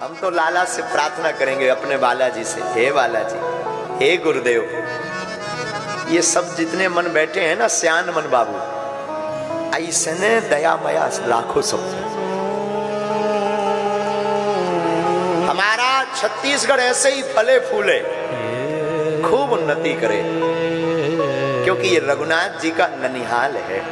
हम तो लाला से प्रार्थना करेंगे अपने बालाजी से, हे बालाजी, हे गुरुदेव, ये सब जितने मन बैठे हैं ना श्यान मन बाबू, ऐसे ने दया मया लाखों सब, हमारा छत्तीसगढ़ ऐसे ही फले फूले, खूब उन्नति करे, क्योंकि ये रघुनाथ जी का ननिहाल है,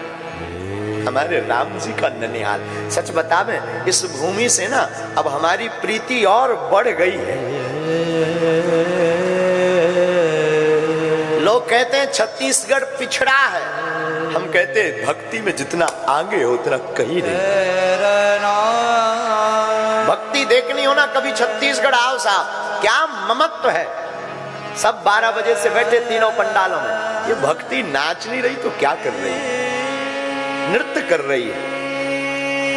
हमारे राम जी का ननिहाल। सच बतावे इस भूमि से ना अब हमारी प्रीति और बढ़ गई है। लोग कहते हैं छत्तीसगढ़ पिछड़ा है, हम कहते हैं भक्ति में जितना आगे हो उतना कहीं नहीं। भक्ति देखनी हो ना कभी छत्तीसगढ़ आओ साहब, क्या ममत्व है। सब 12 बजे से बैठे तीनों पंडालों में, ये भक्ति नाच नहीं रही तो क्या कर रही है, नृत्य कर रही है।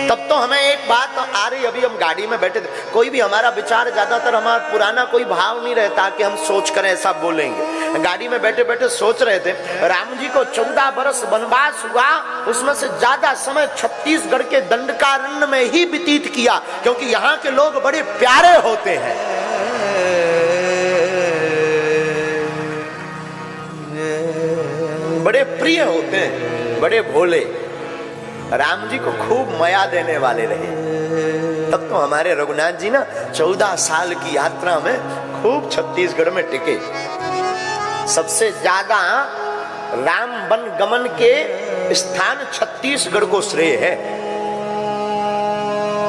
तब तो हमें एक बात आ रही, अभी हम गाड़ी में बैठे थे, कोई भी हमारा विचार, ज्यादातर हमारा पुराना कोई भाव नहीं रहता कि हम सोच कर ऐसा बोलेंगे। गाड़ी में बैठे बैठे सोच रहे थे, राम जी को 14 बरस वनवास हुआ, उसमें से ज्यादा समय छत्तीसगढ़ के दंडकारण्य में ही व्यतीत किया, क्योंकि यहाँ के लोग बड़े प्यारे होते हैं। बड़े प्रिय होते हैं, बड़े भोले, राम जी को खूब माया देने वाले रहे। तब तो हमारे रघुनाथ जी ना 14 साल की यात्रा में खूब छत्तीसगढ़ में टिके। सबसे ज्यादा राम वन गमन के स्थान छत्तीसगढ़ को श्रेय है।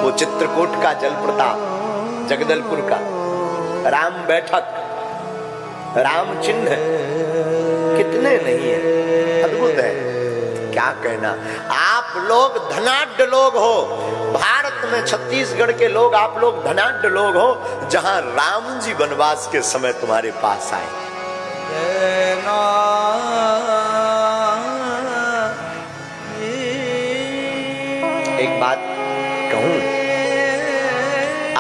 वो चित्रकूट का जल प्रताप, जगदलपुर का राम बैठक, राम चिन्ह कितने नहीं है, अद्भुत है। क्या कहना, आप लोग धनाढ्य लोग हो, भारत में छत्तीसगढ़ के लोग, आप लोग धनाढ्य लोग हो, जहां राम जी वनवास के समय तुम्हारे पास आए। एक बात कहूं,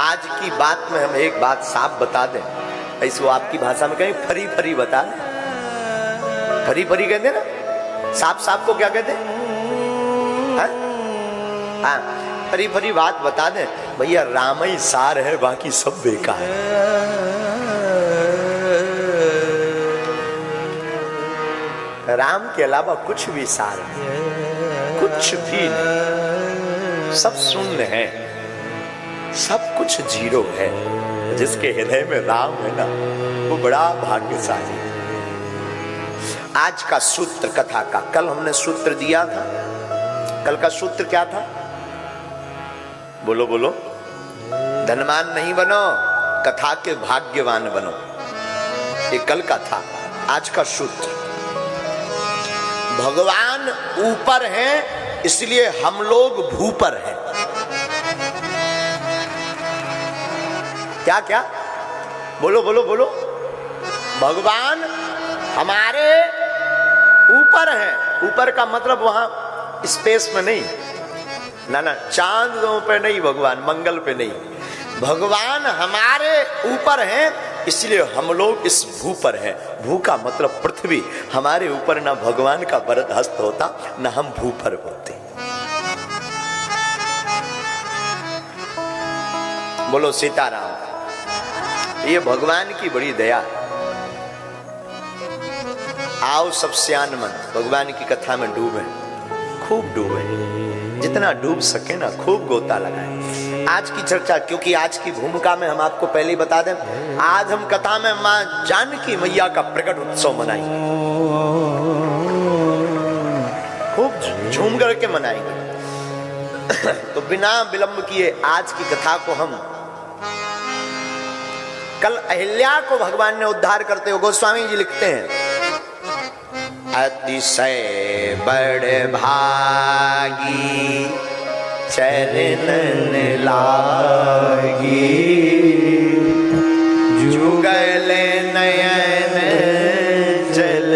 आज की बात में हम एक बात साफ बता दें, ऐसे वो आपकी भाषा में कहें फरी फरी बता दें। फरी फरी कहते ना, साफ साफ को क्या कहते हैं? हाँ, फरी फरी बात बता दें भैया, राम ही सार है, बाकी सब बेकार है। राम के अलावा कुछ भी सार है, कुछ भी नहीं, सब शून्य है, सब कुछ जीरो है। जिसके हृदय में राम है ना, वो बड़ा भाग्यशाली है। आज का सूत्र कथा का, कल हमने सूत्र दिया था, कल का सूत्र क्या था? बोलो बोलो। धनवान नहीं बनो, कथा के भाग्यवान बनो, ये कल का था। आज का सूत्र, भगवान ऊपर हैं इसलिए हम लोग भूपर हैं। क्या क्या? बोलो बोलो बोलो। भगवान हमारे ऊपर है, ऊपर का मतलब वहां स्पेस में नहीं, ना ना, चांदों पे नहीं भगवान, मंगल पे नहीं, भगवान हमारे ऊपर हैं इसलिए हम लोग इस भू पर हैं। भू का मतलब पृथ्वी, हमारे ऊपर ना भगवान का वरद हस्त होता, ना हम भू पर होते। बोलो सीताराम। ये भगवान की बड़ी दया। आओ सब सियान मन भगवान की कथा में डूबे, खूब डूबे, जितना डूब सके ना खूब गोता लगाए। आज की चर्चा, क्योंकि आज की भूमिका में हम आपको पहले ही बता दें, आज हम कथा में मां जानकी मैया का प्रकट उत्सव मनाएंगे, खूब झूम करके मनाएंगे। तो बिना विलंब किए आज की कथा को हम, कल अहिल्या को भगवान ने उद्धार करते हुए गोस्वामी जी लिखते हैं, अतिशय बड़ भागी चरणन लागी, जुगल नयन जल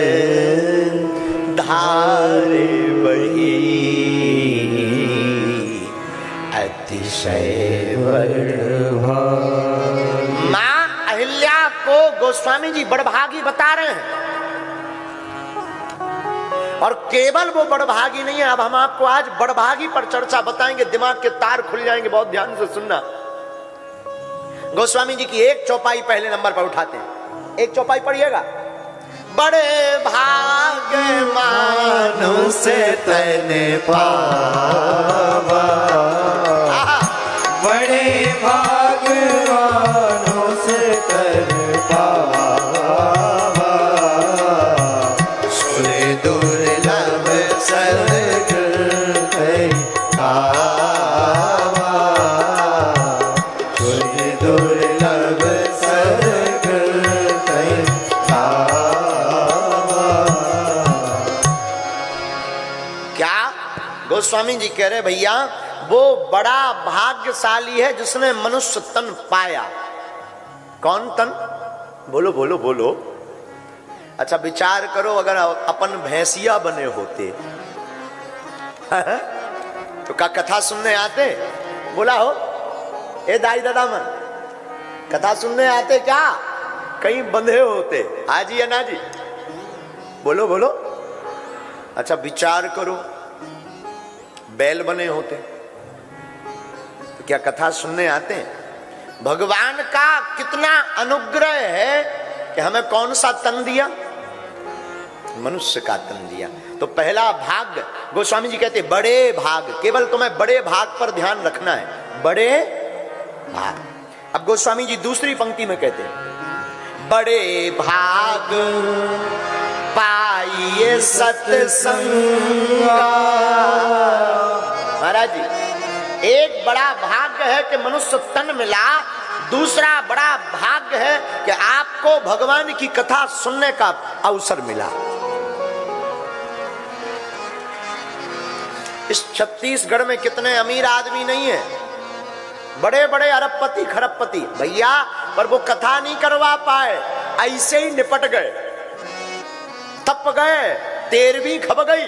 धारे बही, अतिशय बड़ भागी। मां अहिल्या को गोस्वामी जी बड़भागी बता रहे हैं। और केवल वो बड़भागी नहीं है, अब हम आपको आज बड़भागी पर चर्चा बताएंगे, दिमाग के तार खुल जाएंगे, बहुत ध्यान से सुनना। गोस्वामी जी की एक चौपाई पहले नंबर पर उठाते हैं, एक चौपाई पढ़िएगा। बड़े भाग्य मानुष तन पावा, बड़े भाग्य मानुष तन पावा, सुर दुर्लभ सद्गुण पावा, सुर दुर्लभ सद्गुण पावा। क्या गोस्वामी जी कह रहे भैया वो बड़ा भाग्यशाली है जिसने मनुष्य तन पाया। कौन तन? बोलो बोलो बोलो। अच्छा विचार करो, अगर अपन भैंसिया बने होते तो क्या कथा सुनने आते? बोला हो ए दाई दादा मन, कथा सुनने आते क्या? कहीं बंधे होते? हाजी या ना जी? बोलो बोलो। अच्छा विचार करो, बैल बने होते तो क्या कथा सुनने आते? भगवान का कितना अनुग्रह है कि हमें कौन सा तन दिया? मनुष्य का तन दिया। तो पहला भाग गोस्वामी जी कहते बड़े भाग, केवल तुम्हें बड़े भाग पर ध्यान रखना है, बड़े भाग। अब गोस्वामी जी दूसरी पंक्ति में कहते हैं बड़े भाग पाइए सत्संगा। महाराज जी एक बड़ा भाग्य है कि मनुष्य तन मिला, दूसरा बड़ा भाग्य है कि आपको भगवान की कथा सुनने का अवसर मिला। इस छत्तीसगढ़ में कितने अमीर आदमी नहीं है, बड़े बड़े अरबपति खरबपति भैया, पर वो कथा नहीं करवा पाए, ऐसे ही निपट गए, तप गए, 13वीं खप गई।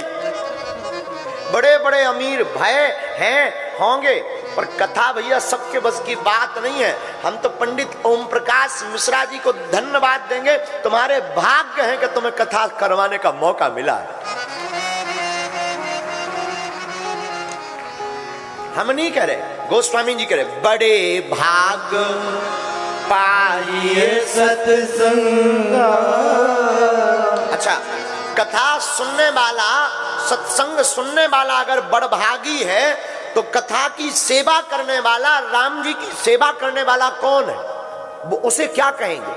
बड़े बड़े अमीर भय हैं होंगे, पर कथा भैया सबके बस की बात नहीं है। हम तो पंडित ओम प्रकाश मिश्रा जी को धन्यवाद देंगे, तुम्हारे भाग्य हैं कि तुम्हें कथा करवाने का मौका मिला है। हम नहीं कह रहे, गोस्वामी जी कह रहे बड़े भाग पाइए सत्संगा। अच्छा कथा सुनने वाला, सत्संग सुनने वाला अगर बड़भागी है तो कथा की सेवा करने वाला, राम जी की सेवा करने वाला कौन है? वो उसे क्या कहेंगे?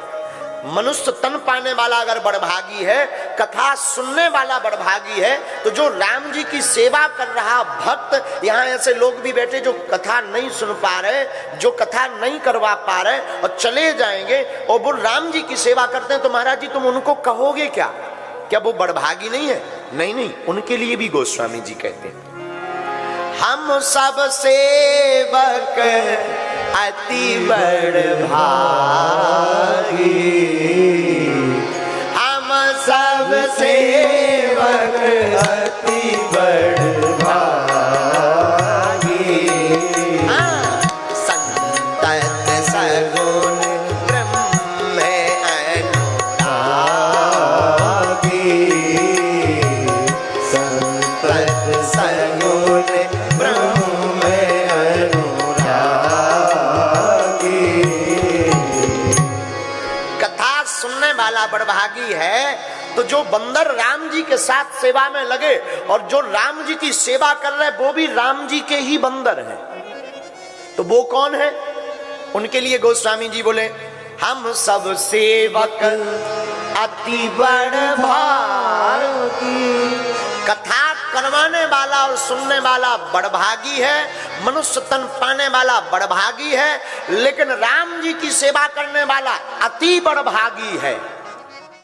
मनुष्य तन पाने वाला अगर बड़भागी है, कथा सुनने वाला बड़भागी है, तो जो राम जी की सेवा कर रहा भक्त, यहाँ ऐसे लोग भी बैठे जो कथा नहीं सुन पा रहे, जो कथा नहीं करवा पा रहे और चले जाएंगे और वो राम जी की सेवा करते हैं, तो महाराज जी तुम उनको कहोगे क्या? क्या वो बड़भागी नहीं है? नहीं नहीं, उनके लिए भी गोस्वामी जी कहते हैं हम सब सेवक अति बड़भागी, हम सब सेवक अति बड़भागी, संतत सगुण ब्रह्म अनुरागी, संतत सगुण ब्रह्म अनुरागी। कथा सुनने वाला बड़भागी है तो जो बंदर राम जी के साथ सेवा में लगे, और जो राम जी की सेवा कर रहे वो भी राम जी के ही बंदर हैं, तो वो कौन है? उनके लिए गोस्वामी जी बोले हम सब सेवक अति बड़भागी। कथा करवाने वाला और सुनने वाला बड़भागी है, मनुष्य तन पाने वाला बड़भागी है, लेकिन राम जी की सेवा करने वाला अति बड़भागी है।